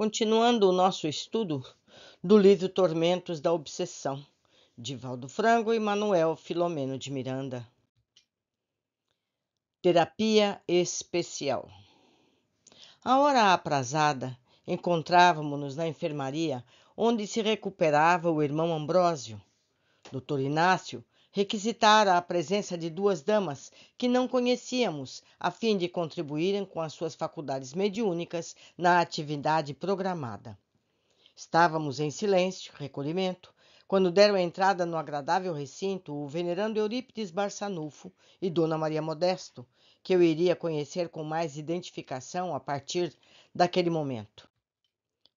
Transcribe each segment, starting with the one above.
Continuando o nosso estudo do livro Tormentos da Obsessão, de Valdo Frango e Manuel Filomeno de Miranda. Terapia especial. À hora aprazada, encontrávamos-nos na enfermaria, onde se recuperava o irmão Ambrósio. Dr. Inácio requisitara a presença de duas damas que não conhecíamos, a fim de contribuírem com as suas faculdades mediúnicas na atividade programada. Estávamos em silêncio, recolhimento, quando deram entrada no agradável recinto o venerando Eurípides Barçanufo e Dona Maria Modesto, que eu iria conhecer com mais identificação a partir daquele momento.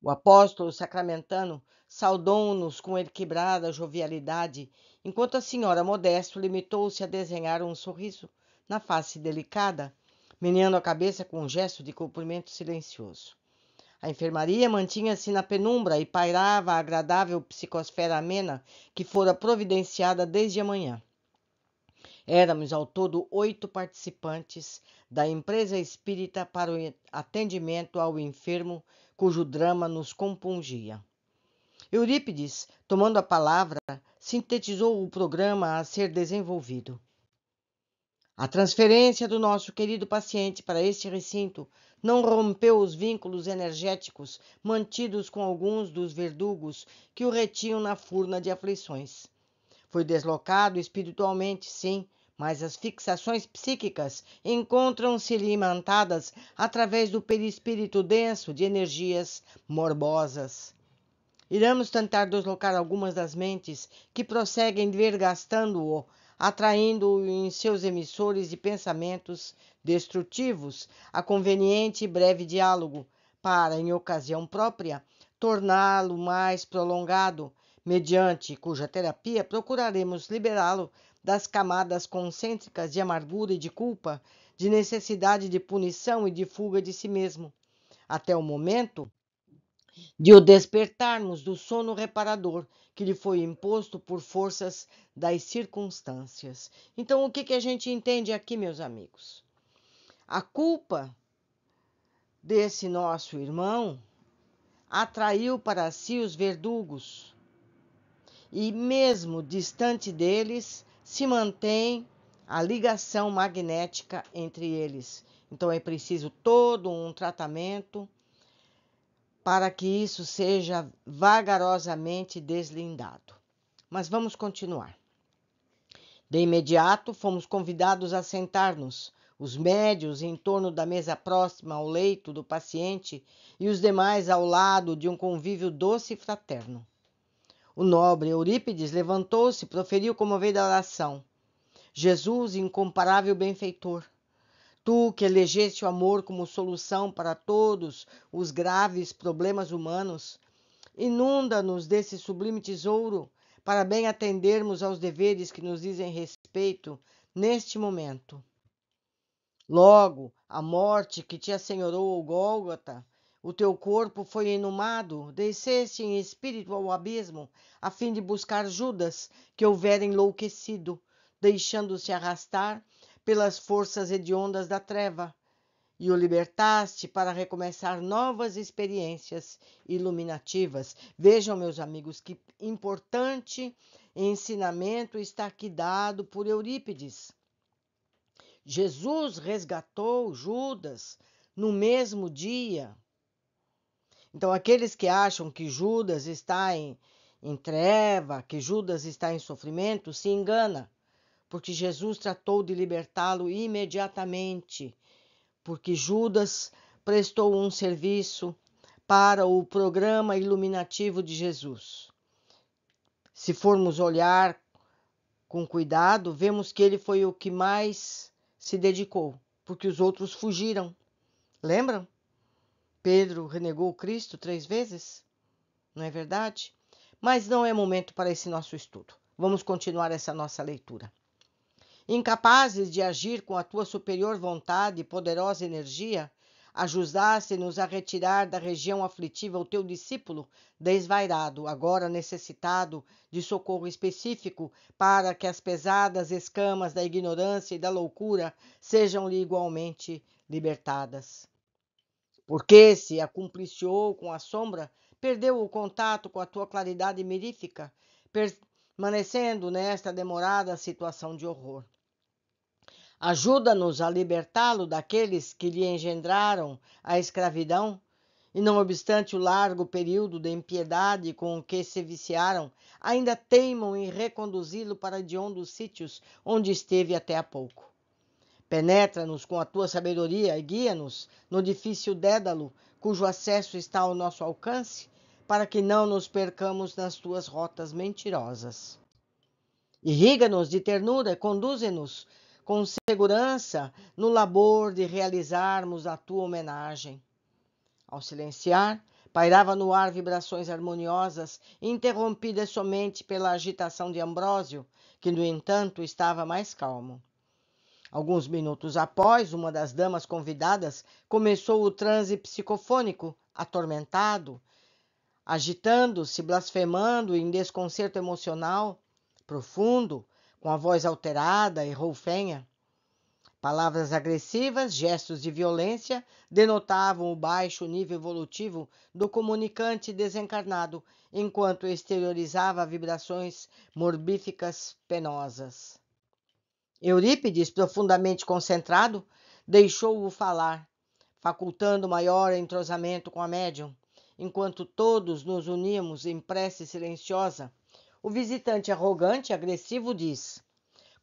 O apóstolo sacramentano saudou-nos com equilibrada jovialidade, enquanto a senhora Modesto limitou-se a desenhar um sorriso na face delicada, meneando a cabeça com um gesto de cumprimento silencioso. A enfermaria mantinha-se na penumbra e pairava a agradável psicosfera amena que fora providenciada desde a manhã. Éramos ao todo 8 participantes da empresa espírita para o atendimento ao enfermo cujo drama nos compungia. Eurípides, tomando a palavra, sintetizou o programa a ser desenvolvido. A transferência do nosso querido paciente para este recinto não rompeu os vínculos energéticos mantidos com alguns dos verdugos que o retinham na furna de aflições. Foi deslocado espiritualmente, sim, mas as fixações psíquicas encontram-se alimentadas através do perispírito denso de energias morbosas. Iremos tentar deslocar algumas das mentes que prosseguem vergastando-o, atraindo-o em seus emissores de pensamentos destrutivos a conveniente e breve diálogo, para, em ocasião própria, torná-lo mais prolongado, mediante cuja terapia procuraremos liberá-lo das camadas concêntricas de amargura e de culpa, de necessidade de punição e de fuga de si mesmo, até o momento de o despertarmos do sono reparador que lhe foi imposto por forças das circunstâncias. Então, o que a gente entende aqui, meus amigos? A culpa desse nosso irmão atraiu para si os verdugos e, mesmo distante deles, se mantém a ligação magnética entre eles. Então, é preciso todo um tratamento para que isso seja vagarosamente deslindado. Mas vamos continuar. De imediato, fomos convidados a sentar-nos, os médios em torno da mesa próxima ao leito do paciente e os demais ao lado de um convívio doce e fraterno. O nobre Eurípides levantou-se e proferiu comovida oração. Jesus, incomparável benfeitor, tu que elegeste o amor como solução para todos os graves problemas humanos, inunda-nos desse sublime tesouro para bem atendermos aos deveres que nos dizem respeito neste momento. Logo, a morte que te assenhorou ao Gólgota, o teu corpo foi inumado, desceste em espírito ao abismo, a fim de buscar Judas, que houvera enlouquecido, deixando-se arrastar pelas forças hediondas da treva, e o libertaste para recomeçar novas experiências iluminativas. Vejam, meus amigos, que importante ensinamento está aqui dado por Eurípides. Jesus resgatou Judas no mesmo dia. Então, aqueles que acham que Judas está em treva, que Judas está em sofrimento, se engana, porque Jesus tratou de libertá-lo imediatamente, porque Judas prestou um serviço para o programa iluminativo de Jesus. Se formos olhar com cuidado, vemos que ele foi o que mais se dedicou, porque os outros fugiram. Lembram? Pedro renegou Cristo 3 vezes? Não é verdade? Mas não é momento para esse nosso estudo. Vamos continuar essa nossa leitura. Incapazes de agir com a tua superior vontade e poderosa energia, ajudaste-nos a retirar da região aflitiva o teu discípulo desvairado, agora necessitado de socorro específico para que as pesadas escamas da ignorância e da loucura sejam-lhe igualmente libertadas. porque se acumpliciou com a sombra, perdeu o contato com a tua claridade mirífica, permanecendo nesta demorada situação de horror. Ajuda-nos a libertá-lo daqueles que lhe engendraram a escravidão, e não obstante o largo período de impiedade com que se viciaram, ainda teimam em reconduzi-lo para hediondos sítios onde esteve até há pouco. Penetra-nos com a tua sabedoria e guia-nos no difícil dédalo, cujo acesso está ao nosso alcance, para que não nos percamos nas tuas rotas mentirosas. Irriga-nos de ternura e conduze-nos com segurança no labor de realizarmos a tua homenagem. Ao silenciar, pairava no ar vibrações harmoniosas, interrompidas somente pela agitação de Ambrósio, que, no entanto, estava mais calmo. Alguns minutos após, uma das damas convidadas começou o transe psicofônico, atormentado, agitando-se, blasfemando em desconcerto emocional profundo, com a voz alterada e roufenha. Palavras agressivas, gestos de violência denotavam o baixo nível evolutivo do comunicante desencarnado, enquanto exteriorizava vibrações morbíficas penosas. Eurípides, profundamente concentrado, deixou-o falar, facultando maior entrosamento com a médium. Enquanto todos nos uníamos em prece silenciosa, o visitante arrogante e agressivo diz: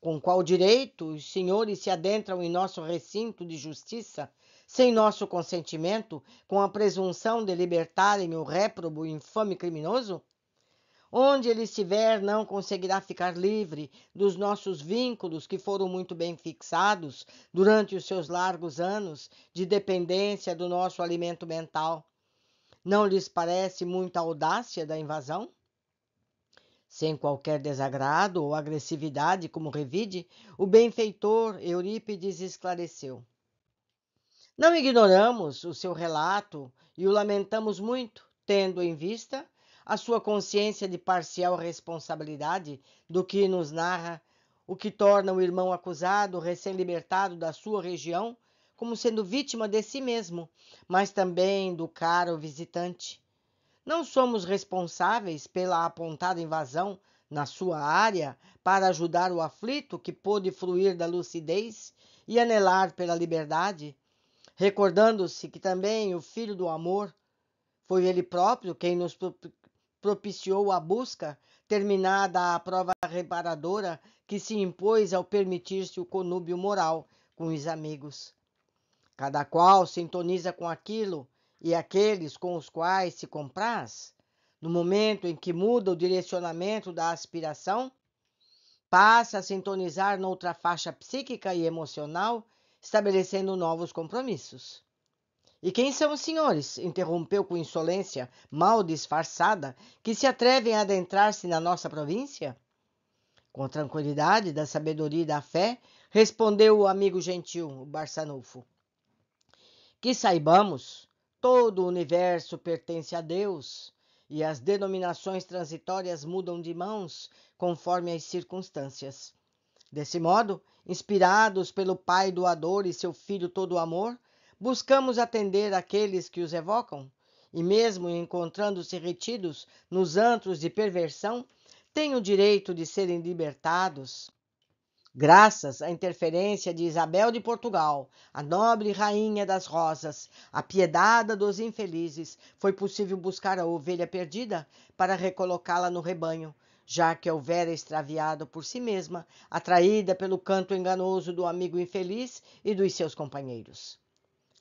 com qual direito os senhores se adentram em nosso recinto de justiça, sem nosso consentimento, com a presunção de libertarem o réprobo e infame criminoso? Onde ele estiver, não conseguirá ficar livre dos nossos vínculos que foram muito bem fixados durante os seus largos anos de dependência do nosso alimento mental. Não lhes parece muita audácia da invasão? Sem qualquer desagrado ou agressividade, como revide, o benfeitor Eurípides esclareceu. Não ignoramos o seu relato e o lamentamos muito, tendo em vista a sua consciência de parcial responsabilidade do que nos narra, o que torna o irmão acusado, recém-libertado da sua região, como sendo vítima de si mesmo, mas também do caro visitante. Não somos responsáveis pela apontada invasão na sua área para ajudar o aflito que pôde fruir da lucidez e anelar pela liberdade, recordando-se que também o Filho do Amor foi ele próprio quem nos propiciou a busca, terminada a prova reparadora que se impôs ao permitir-se o conúbio moral com os amigos. Cada qual sintoniza com aquilo e aqueles com os quais se compraz. No momento em que muda o direcionamento da aspiração, passa a sintonizar noutra faixa psíquica e emocional, estabelecendo novos compromissos. E quem são os senhores? Interrompeu com insolência mal disfarçada, que se atrevem a adentrar-se na nossa província? Com a tranquilidade da sabedoria e da fé, respondeu o amigo gentil, o Barçanufo. Que saibamos, todo o universo pertence a Deus, e as denominações transitórias mudam de mãos conforme as circunstâncias. Desse modo, inspirados pelo Pai doador e seu Filho todo amor, buscamos atender aqueles que os evocam, e mesmo encontrando-se retidos nos antros de perversão, têm o direito de serem libertados. Graças à interferência de Isabel de Portugal, a nobre rainha das rosas, apiedada dos infelizes, foi possível buscar a ovelha perdida para recolocá-la no rebanho, já que a houvera extraviado por si mesma, atraída pelo canto enganoso do amigo infeliz e dos seus companheiros.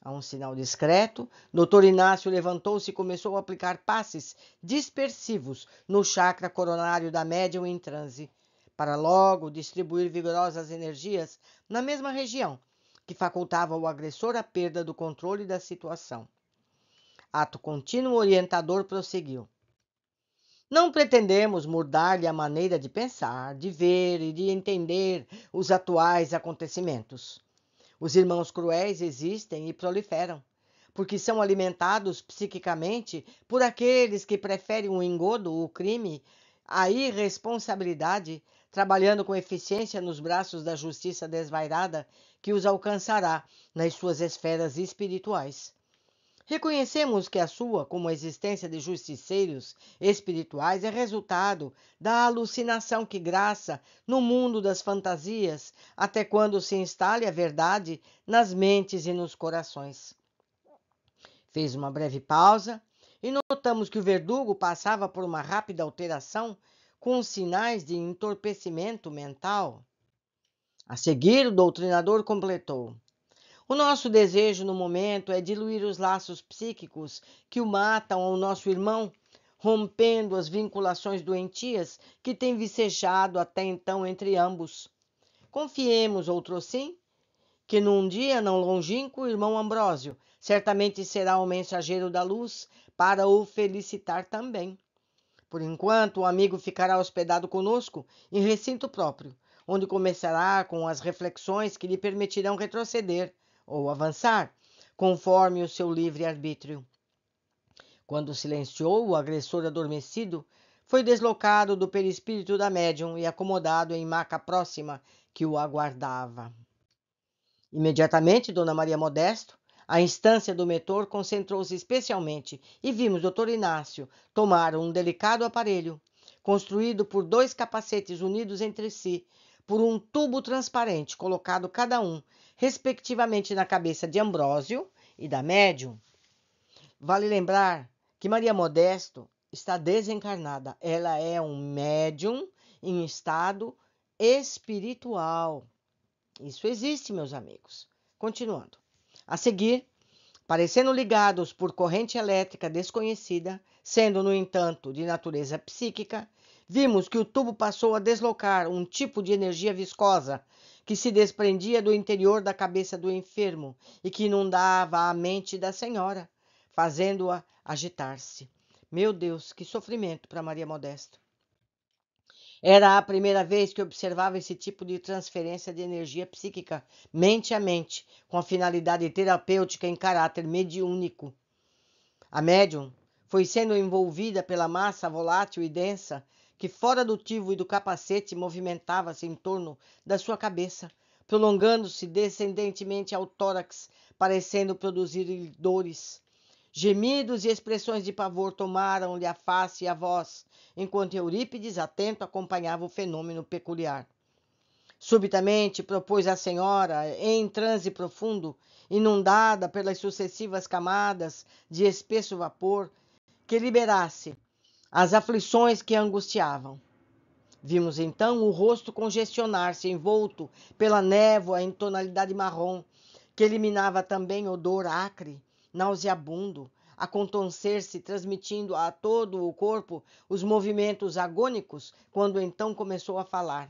A um sinal discreto, Dr. Inácio levantou-se e começou a aplicar passes dispersivos no chakra coronário da médium em transe, para logo distribuir vigorosas energias na mesma região, que facultava ao agressor a perda do controle da situação. Ato contínuo orientador prosseguiu. Não pretendemos mudar-lhe a maneira de pensar, de ver e de entender os atuais acontecimentos. Os irmãos cruéis existem e proliferam, porque são alimentados psiquicamente por aqueles que preferem o engodo, o crime, a irresponsabilidade, trabalhando com eficiência nos braços da justiça desvairada que os alcançará nas suas esferas espirituais. Reconhecemos que a sua, como a existência de justiceiros espirituais, é resultado da alucinação que graça no mundo das fantasias, até quando se instale a verdade nas mentes e nos corações. Fez uma breve pausa e notamos que o verdugo passava por uma rápida alteração com sinais de entorpecimento mental. A seguir, o doutrinador completou: o nosso desejo no momento é diluir os laços psíquicos que o matam ao nosso irmão, rompendo as vinculações doentias que têm vicejado até então entre ambos. Confiemos, outrossim, que num dia não longínquo o irmão Ambrósio certamente será o mensageiro da luz para o felicitar também. Por enquanto, o amigo ficará hospedado conosco em recinto próprio, onde começará com as reflexões que lhe permitirão retroceder ou avançar, conforme o seu livre-arbítrio. Quando silenciou o agressor adormecido, foi deslocado do perispírito da médium e acomodado em maca próxima que o aguardava. Imediatamente, Dona Maria Modesto, a instância do mentor, concentrou-se especialmente e vimos Dr. Inácio tomar um delicado aparelho, construído por 2 capacetes unidos entre si, por um tubo transparente, colocado cada um, respectivamente, na cabeça de Ambrósio e da médium. Vale lembrar que Maria Modesto está desencarnada. Ela é um médium em estado espiritual. Isso existe, meus amigos. Continuando. A seguir, parecendo ligados por corrente elétrica desconhecida, sendo, no entanto, de natureza psíquica, vimos que o tubo passou a deslocar um tipo de energia viscosa que se desprendia do interior da cabeça do enfermo e que inundava a mente da senhora, fazendo-a agitar-se. Meu Deus, que sofrimento para Maria Modesto! Era a primeira vez que observava esse tipo de transferência de energia psíquica, mente a mente, com a finalidade terapêutica em caráter mediúnico. A médium foi sendo envolvida pela massa volátil e densa que, fora do tivo e do capacete, movimentava-se em torno da sua cabeça, prolongando-se descendentemente ao tórax, parecendo produzir dores. Gemidos e expressões de pavor tomaram-lhe a face e a voz, enquanto Eurípides, atento, acompanhava o fenômeno peculiar. Subitamente propôs à senhora, em transe profundo, inundada pelas sucessivas camadas de espesso vapor, que liberasse as aflições que a angustiavam. Vimos então o rosto congestionar-se, envolto pela névoa em tonalidade marrom, que eliminava também odor acre, nauseabundo, a contorcer-se, transmitindo a todo o corpo os movimentos agônicos, quando então começou a falar.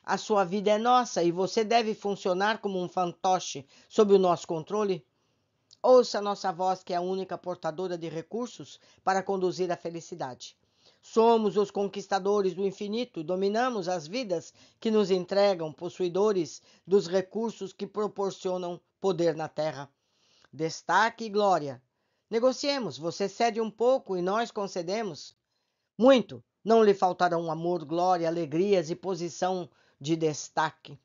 A sua vida é nossa e você deve funcionar como um fantoche sob o nosso controle. Ouça a nossa voz, que é a única portadora de recursos para conduzir à felicidade. Somos os conquistadores do infinito, dominamos as vidas que nos entregam, possuidores dos recursos que proporcionam poder na terra. Destaque e glória. Negociemos, você cede um pouco e nós concedemos. Muito, não lhe faltarão amor, glória, alegrias e posição de destaque.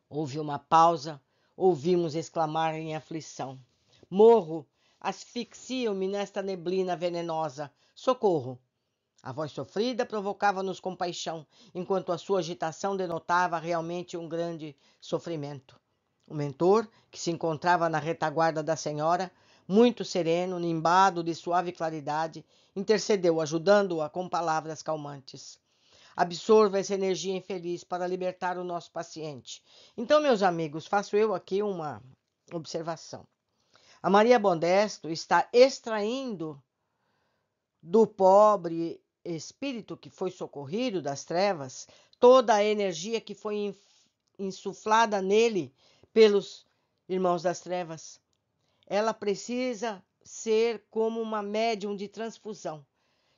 Houve uma pausa, ouvimos exclamar em aflição. Morro, asfixio-me nesta neblina venenosa. Socorro! A voz sofrida provocava-nos compaixão, enquanto a sua agitação denotava realmente um grande sofrimento. O mentor, que se encontrava na retaguarda da senhora, muito sereno, nimbado de suave claridade, intercedeu, ajudando-a com palavras calmantes. Absorva essa energia infeliz para libertar o nosso paciente. Então, meus amigos, faço eu aqui uma observação. A Maria Modesto está extraindo do pobre espírito que foi socorrido das trevas toda a energia que foi insuflada nele pelos irmãos das trevas. Ela precisa ser como uma médium de transfusão,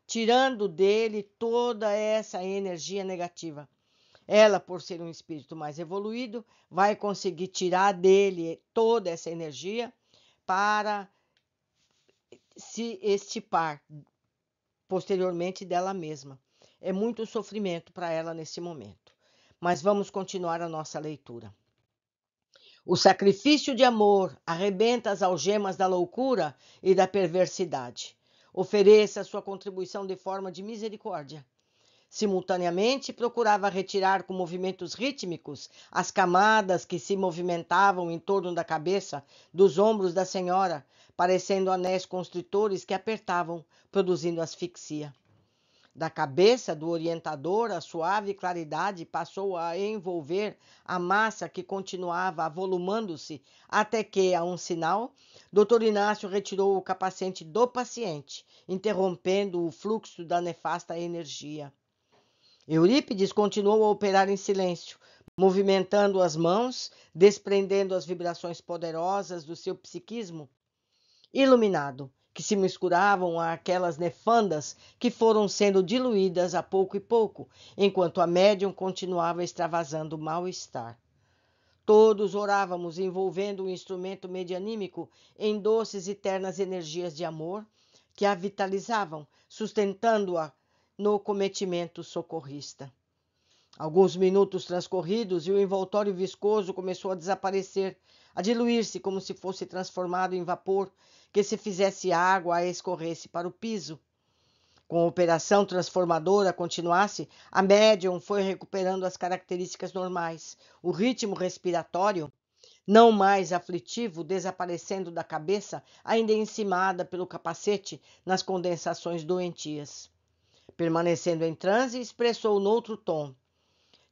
tirando dele toda essa energia negativa. Ela, por ser um espírito mais evoluído, vai conseguir tirar dele toda essa energia para se extirpar posteriormente dela mesma. É muito sofrimento para ela nesse momento. Mas vamos continuar a nossa leitura. O sacrifício de amor arrebenta as algemas da loucura e da perversidade. Ofereça sua contribuição de forma de misericórdia. Simultaneamente, procurava retirar com movimentos rítmicos as camadas que se movimentavam em torno da cabeça, dos ombros da senhora, parecendo anéis constritores que apertavam, produzindo asfixia. Da cabeça do orientador, a suave claridade passou a envolver a massa que continuava avolumando-se, até que, a um sinal, Dr. Inácio retirou o capacete do paciente, interrompendo o fluxo da nefasta energia. Eurípides continuou a operar em silêncio, movimentando as mãos, desprendendo as vibrações poderosas do seu psiquismo iluminado, que se misturavam àquelas nefandas que foram sendo diluídas a pouco e pouco, enquanto a médium continuava extravasando mal-estar. Todos orávamos envolvendo o instrumento medianímico em doces e ternas energias de amor que a vitalizavam, sustentando-a no cometimento socorrista. Alguns minutos transcorridos e o envoltório viscoso começou a desaparecer, a diluir-se como se fosse transformado em vapor, que se fizesse água a escorrer-se para o piso. Com a operação transformadora continuasse, a médium foi recuperando as características normais, o ritmo respiratório, não mais aflitivo, desaparecendo da cabeça, ainda encimada pelo capacete nas condensações doentias. Permanecendo em transe, expressou noutro tom: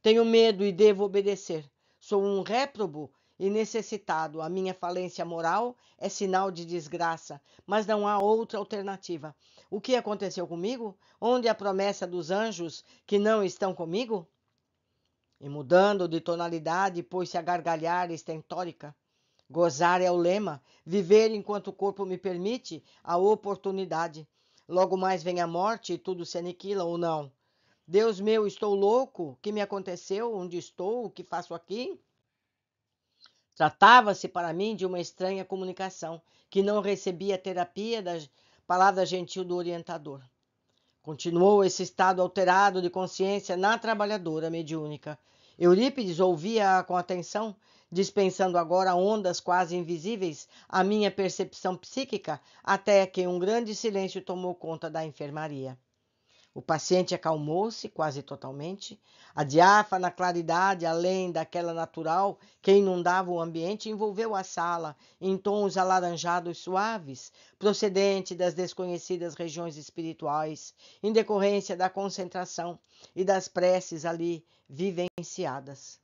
tenho medo e devo obedecer. Sou um réprobo e necessitado. A minha falência moral é sinal de desgraça, mas não há outra alternativa. O que aconteceu comigo? Onde a promessa dos anjos que não estão comigo? E mudando de tonalidade, pôs-se a gargalhar estentórica. Gozar é o lema, viver enquanto o corpo me permite a oportunidade. Logo mais vem a morte e tudo se aniquila ou não. Deus meu, estou louco? O que me aconteceu? Onde estou? O que faço aqui? Tratava-se para mim de uma estranha comunicação, que não recebia a terapia da palavra gentil do orientador. Continuou esse estado alterado de consciência na trabalhadora mediúnica. Eurípides ouvia-a com atenção, dispensando agora ondas quase invisíveis à minha percepção psíquica, até que um grande silêncio tomou conta da enfermaria. O paciente acalmou-se quase totalmente. A diáfana claridade, além daquela natural que inundava o ambiente, envolveu a sala em tons alaranjados suaves, procedente das desconhecidas regiões espirituais, em decorrência da concentração e das preces ali vivenciadas.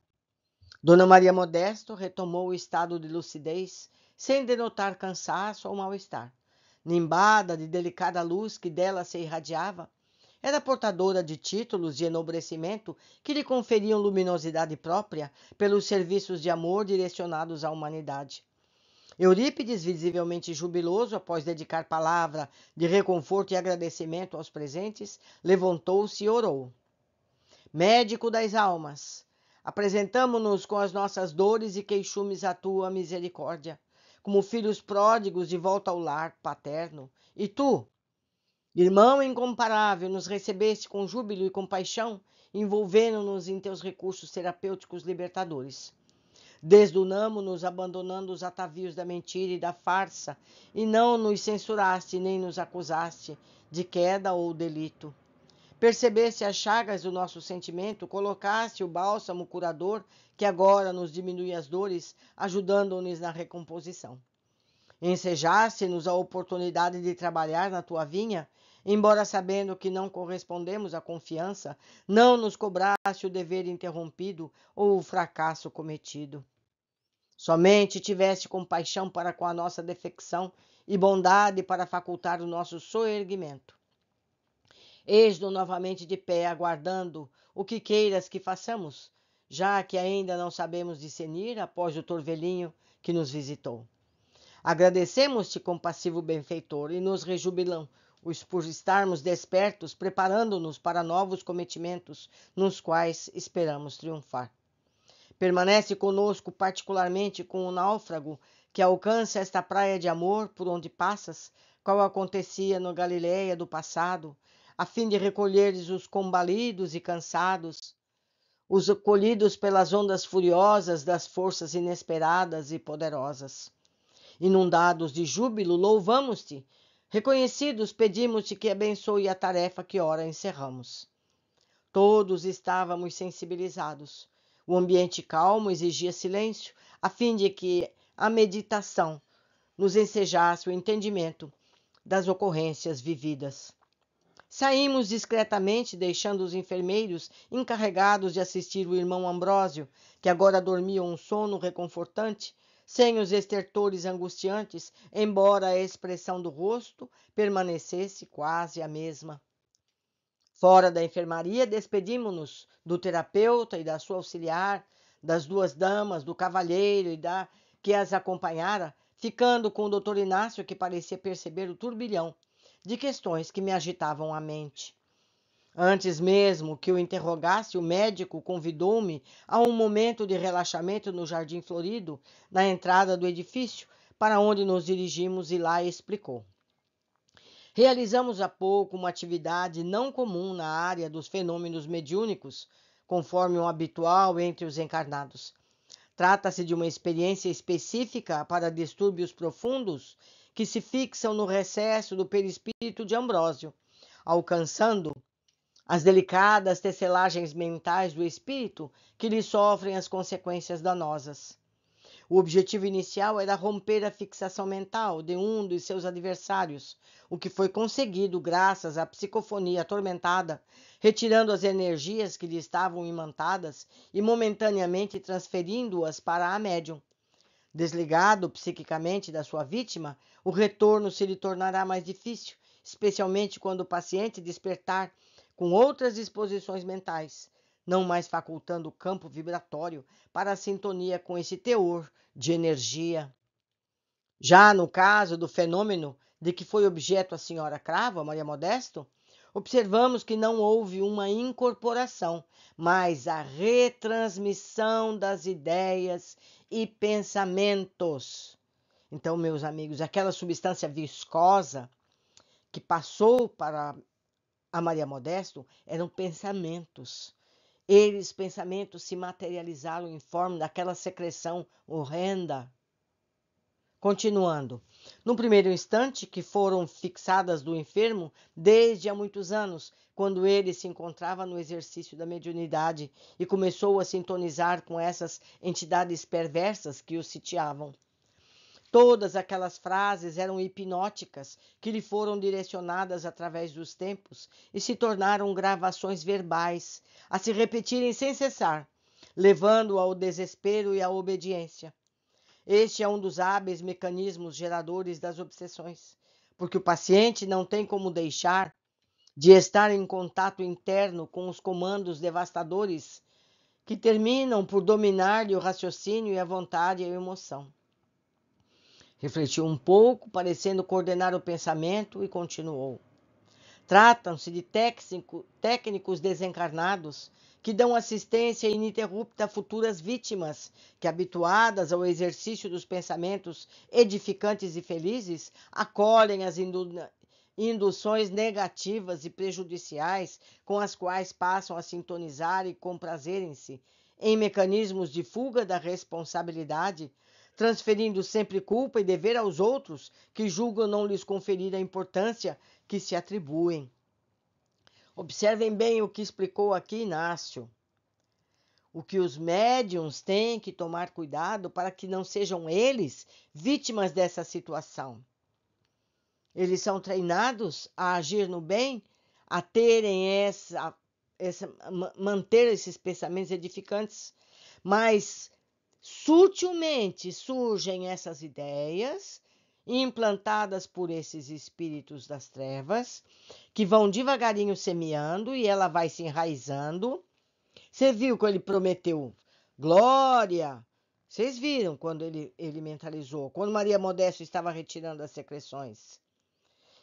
Dona Maria Modesto retomou o estado de lucidez, sem denotar cansaço ou mal-estar. Nimbada de delicada luz que dela se irradiava, era portadora de títulos de enobrecimento que lhe conferiam luminosidade própria pelos serviços de amor direcionados à humanidade. Eurípides, visivelmente jubiloso após dedicar palavra de reconforto e agradecimento aos presentes, levantou-se e orou. Médico das almas, apresentamo-nos com as nossas dores e queixumes à tua misericórdia, como filhos pródigos de volta ao lar paterno. E tu, irmão incomparável, nos recebeste com júbilo e compaixão, envolvendo-nos em teus recursos terapêuticos libertadores. Desdunamo-nos abandonando os atavios da mentira e da farsa, e não nos censuraste nem nos acusaste de queda ou delito. Percebeste as chagas do nosso sentimento, colocaste o bálsamo curador que agora nos diminui as dores, ajudando-nos na recomposição. Ensejaste-nos a oportunidade de trabalhar na tua vinha, embora sabendo que não correspondemos à confiança, não nos cobraste o dever interrompido ou o fracasso cometido. Somente tiveste compaixão para com a nossa defecção e bondade para facultar o nosso soerguimento. Eis-nos novamente de pé, aguardando o que queiras que façamos, já que ainda não sabemos discernir após o torvelinho que nos visitou. Agradecemos-te, compassivo benfeitor, e nos rejubilamos por estarmos despertos, preparando-nos para novos cometimentos, nos quais esperamos triunfar. Permanece conosco, particularmente com o náufrago que alcança esta praia de amor por onde passas, qual acontecia no Galileia do passado, a fim de recolheres os combalidos e cansados, os colhidos pelas ondas furiosas das forças inesperadas e poderosas. Inundados de júbilo, louvamos-te. Reconhecidos, pedimos-te que abençoe a tarefa que ora encerramos. Todos estávamos sensibilizados. O ambiente calmo exigia silêncio, a fim de que a meditação nos ensejasse o entendimento das ocorrências vividas. Saímos discretamente, deixando os enfermeiros encarregados de assistir o irmão Ambrósio, que agora dormia um sono reconfortante, sem os estertores angustiantes, embora a expressão do rosto permanecesse quase a mesma. Fora da enfermaria, despedimos-nos do terapeuta e da sua auxiliar, das duas damas, do cavalheiro e da que as acompanhara, ficando com o doutor Inácio, que parecia perceber o turbilhão de questões que me agitavam a mente. Antes mesmo que o interrogasse, o médico convidou-me a um momento de relaxamento no jardim florido, na entrada do edifício, para onde nos dirigimos, e lá explicou. Realizamos há pouco uma atividade não comum na área dos fenômenos mediúnicos, conforme o habitual entre os encarnados. Trata-se de uma experiência específica para distúrbios profundos que se fixam no recesso do perispírito de Ambrósio, alcançando as delicadas tecelagens mentais do espírito que lhe sofrem as consequências danosas. O objetivo inicial era romper a fixação mental de um dos seus adversários, o que foi conseguido graças à psicofonia atormentada, retirando as energias que lhe estavam imantadas e momentaneamente transferindo-as para a médium. Desligado psiquicamente da sua vítima, o retorno se lhe tornará mais difícil, especialmente quando o paciente despertar com outras disposições mentais, não mais facultando o campo vibratório para a sintonia com esse teor de energia. Já no caso do fenômeno de que foi objeto a senhora Cravo, Maria Modesto, observamos que não houve uma incorporação, mas a retransmissão das ideias e pensamentos. Então, meus amigos, aquela substância viscosa que passou para a Maria Modesto eram pensamentos. Pensamentos se materializaram em forma daquela secreção horrenda. Continuando, no primeiro instante que foram fixadas do enfermo desde há muitos anos, quando ele se encontrava no exercício da mediunidade e começou a sintonizar com essas entidades perversas que o sitiavam. Todas aquelas frases eram hipnóticas que lhe foram direcionadas através dos tempos e se tornaram gravações verbais, a se repetirem sem cessar, levando-o ao desespero e à obediência. Este é um dos hábeis mecanismos geradores das obsessões, porque o paciente não tem como deixar de estar em contato interno com os comandos devastadores que terminam por dominar-lhe o raciocínio e a vontade e a emoção. Refletiu um pouco, parecendo coordenar o pensamento, e continuou. Tratam-se de técnicos desencarnados que dão assistência ininterrupta a futuras vítimas que, habituadas ao exercício dos pensamentos edificantes e felizes, acolhem as induções negativas e prejudiciais com as quais passam a sintonizar e comprazerem-se em mecanismos de fuga da responsabilidade, transferindo sempre culpa e dever aos outros que julgam não lhes conferir a importância que se atribuem. Observem bem o que explicou aqui Inácio. O que os médiuns têm que tomar cuidado para que não sejam eles vítimas dessa situação. Eles são treinados a agir no bem, a terem manter esses pensamentos edificantes, mas sutilmente surgem essas ideias, implantadas por esses espíritos das trevas, que vão devagarinho semeando e ela vai se enraizando. Você viu quando ele prometeu glória? Vocês viram quando ele mentalizou, quando Maria Modesto estava retirando as secreções.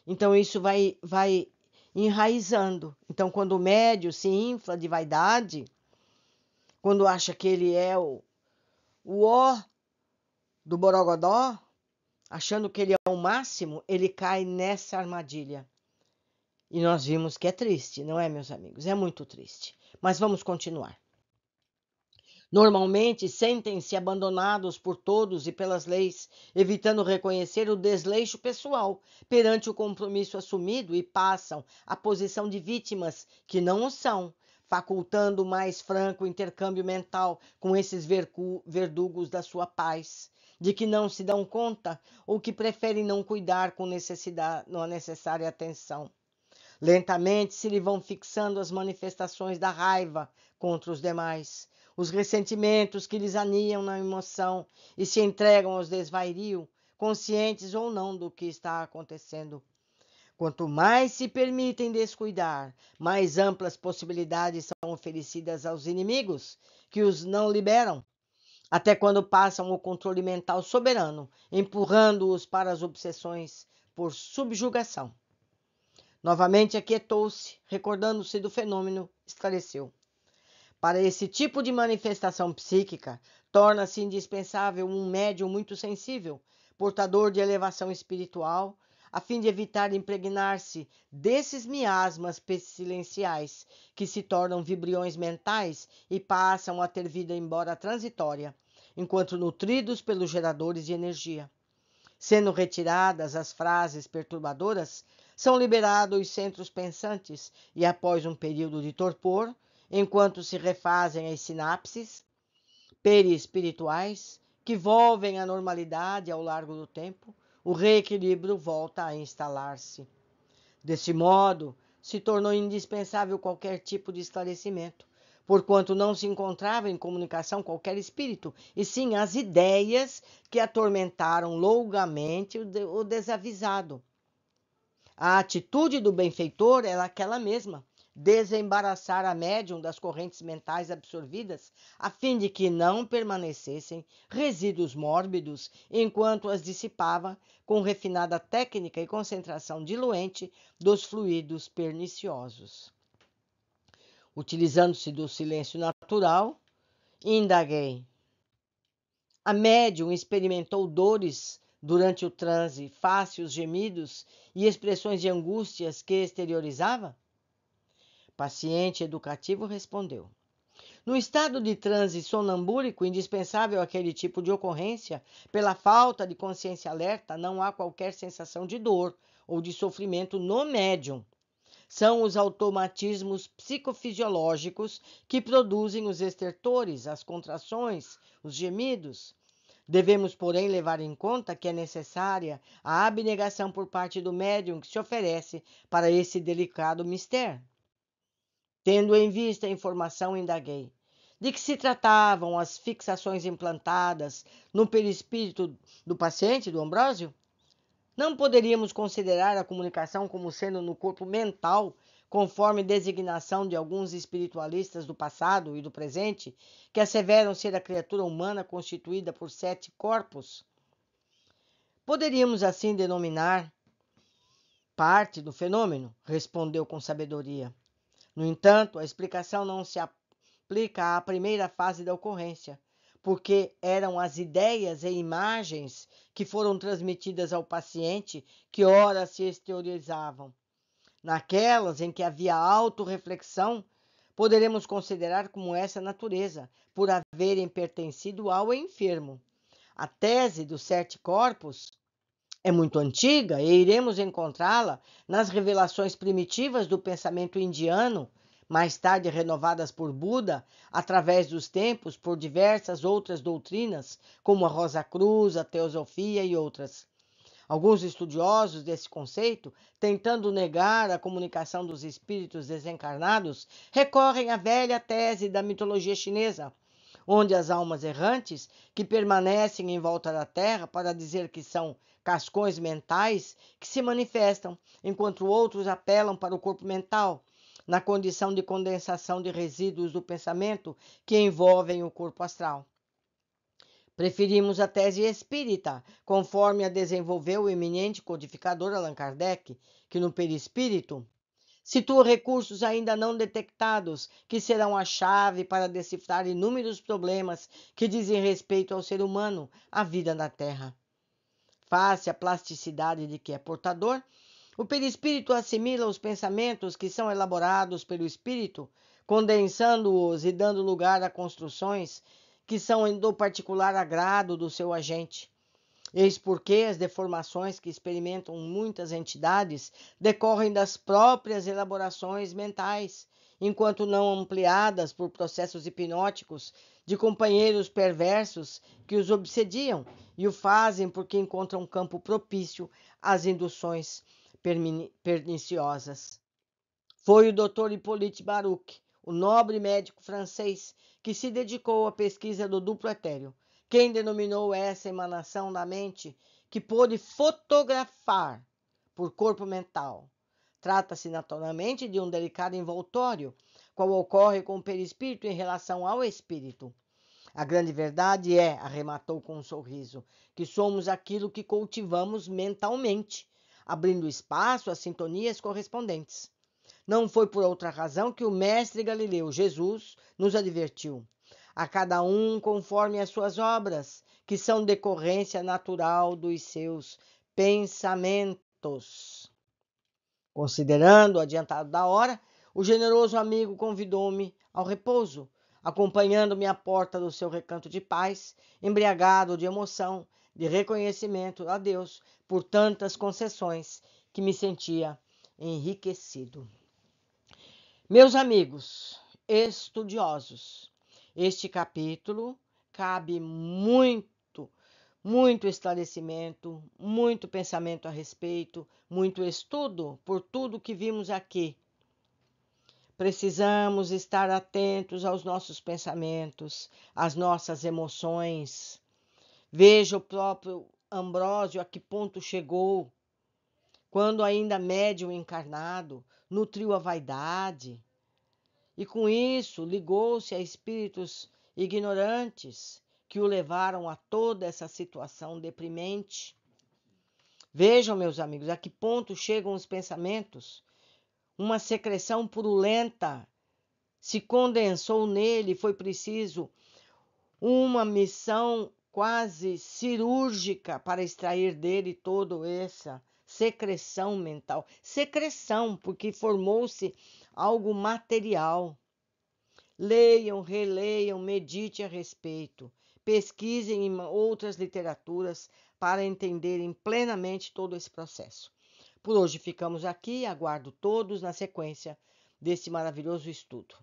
Então isso vai enraizando. Então quando o médium se infla de vaidade, quando acha que ele é o ó do Borogodó, achando que ele é o máximo, ele cai nessa armadilha. E nós vimos que é triste, não é, meus amigos? É muito triste. Mas vamos continuar. Normalmente sentem-se abandonados por todos e pelas leis, evitando reconhecer o desleixo pessoal perante o compromisso assumido e passam à posição de vítimas que não o são, facultando mais franco intercâmbio mental com esses verdugos da sua paz, de que não se dão conta ou que preferem não cuidar com a necessária atenção. Lentamente se lhe vão fixando as manifestações da raiva contra os demais, os ressentimentos que lhes aniam na emoção e se entregam aos desvarios, conscientes ou não do que está acontecendo. Quanto mais se permitem descuidar, mais amplas possibilidades são oferecidas aos inimigos, que os não liberam, até quando passam o controle mental soberano, empurrando-os para as obsessões por subjugação. Novamente aquietou-se, recordando-se do fenômeno, esclareceu. Para esse tipo de manifestação psíquica, torna-se indispensável um médium muito sensível, portador de elevação espiritual, a fim de evitar impregnar-se desses miasmas pestilenciais, que se tornam vibriões mentais e passam a ter vida embora transitória, enquanto nutridos pelos geradores de energia. Sendo retiradas as frases perturbadoras, são liberados os centros pensantes e, após um período de torpor, enquanto se refazem as sinapses perispirituais, que volvem à normalidade ao largo do tempo, o reequilíbrio volta a instalar-se. Desse modo, se tornou indispensável qualquer tipo de esclarecimento, porquanto não se encontrava em comunicação qualquer espírito, e sim as ideias que atormentaram longamente o desavisado. A atitude do benfeitor era aquela mesma, desembaraçar a médium das correntes mentais absorvidas, a fim de que não permanecessem resíduos mórbidos, enquanto as dissipava com refinada técnica e concentração diluente dos fluidos perniciosos. Utilizando-se do silêncio natural, indaguei. A médium experimentou dores durante o transe, fáceis gemidos e expressões de angústias que exteriorizava? Paciente educativo respondeu. No estado de transe sonambúrico, indispensável aquele tipo de ocorrência, pela falta de consciência alerta, não há qualquer sensação de dor ou de sofrimento no médium. São os automatismos psicofisiológicos que produzem os estertores, as contrações, os gemidos. Devemos, porém, levar em conta que é necessária a abnegação por parte do médium que se oferece para esse delicado mistério. Tendo em vista a informação, indaguei. De que se tratavam as fixações implantadas no perispírito do paciente, do Ambrósio? Não poderíamos considerar a comunicação como sendo no corpo mental, conforme designação de alguns espiritualistas do passado e do presente, que asseveram ser a criatura humana constituída por 7 corpos? Poderíamos assim denominar parte do fenômeno, respondeu com sabedoria. No entanto, a explicação não se aplica à primeira fase da ocorrência, porque eram as ideias e imagens que foram transmitidas ao paciente que ora se exteriorizavam. Naquelas em que havia autorreflexão, poderemos considerar como essa natureza, por haverem pertencido ao enfermo. A tese dos 7 corpos é muito antiga e iremos encontrá-la nas revelações primitivas do pensamento indiano, mais tarde renovadas por Buda, através dos tempos, por diversas outras doutrinas, como a Rosa Cruz, a Teosofia e outras. Alguns estudiosos desse conceito, tentando negar a comunicação dos espíritos desencarnados, recorrem à velha tese da mitologia chinesa, onde as almas errantes, que permanecem em volta da Terra para dizer que são cascões mentais, que se manifestam, enquanto outros apelam para o corpo mental, na condição de condensação de resíduos do pensamento que envolvem o corpo astral. Preferimos a tese espírita, conforme a desenvolveu o eminente codificador Allan Kardec, que no perispírito situa recursos ainda não detectados, que serão a chave para decifrar inúmeros problemas que dizem respeito ao ser humano, à vida na Terra. Face à plasticidade de que é portador, o perispírito assimila os pensamentos que são elaborados pelo espírito condensando-os e dando lugar a construções que são do particular agrado do seu agente. Eis porque as deformações que experimentam muitas entidades decorrem das próprias elaborações mentais, enquanto não ampliadas por processos hipnóticos de companheiros perversos que os obsediam e o fazem porque encontram um campo propício às induções perniciosas. Foi o Dr. Hippolyte Baruch, o nobre médico francês, que se dedicou à pesquisa do duplo etéreo, quem denominou essa emanação da mente que pôde fotografar por corpo mental. Trata-se naturalmente de um delicado envoltório, qual ocorre com o perispírito em relação ao espírito. A grande verdade é, arrematou com um sorriso, que somos aquilo que cultivamos mentalmente, abrindo espaço às sintonias correspondentes. Não foi por outra razão que o mestre Galileu, Jesus, nos advertiu: a cada um conforme as suas obras, que são decorrência natural dos seus pensamentos. Considerando o adiantado da hora, o generoso amigo convidou-me ao repouso, acompanhando-me à porta do seu recanto de paz, embriagado de emoção, de reconhecimento a Deus por tantas concessões, que me sentia enriquecido. Meus amigos estudiosos, este capítulo cabe muito esclarecimento, muito pensamento a respeito, muito estudo por tudo que vimos aqui. Precisamos estar atentos aos nossos pensamentos, às nossas emoções. Veja o próprio Ambrósio a que ponto chegou, quando ainda médium encarnado, nutriu a vaidade, e com isso ligou-se a espíritos ignorantes que o levaram a toda essa situação deprimente. Vejam, meus amigos, a que ponto chegam os pensamentos. Uma secreção purulenta se condensou nele, foi preciso uma missão quase cirúrgica para extrair dele toda essa secreção mental. Secreção, porque formou-se algo material. Leiam, releiam, medite a respeito. Pesquisem em outras literaturas para entenderem plenamente todo esse processo. Por hoje ficamos aqui, aguardo todos na sequência desse maravilhoso estudo.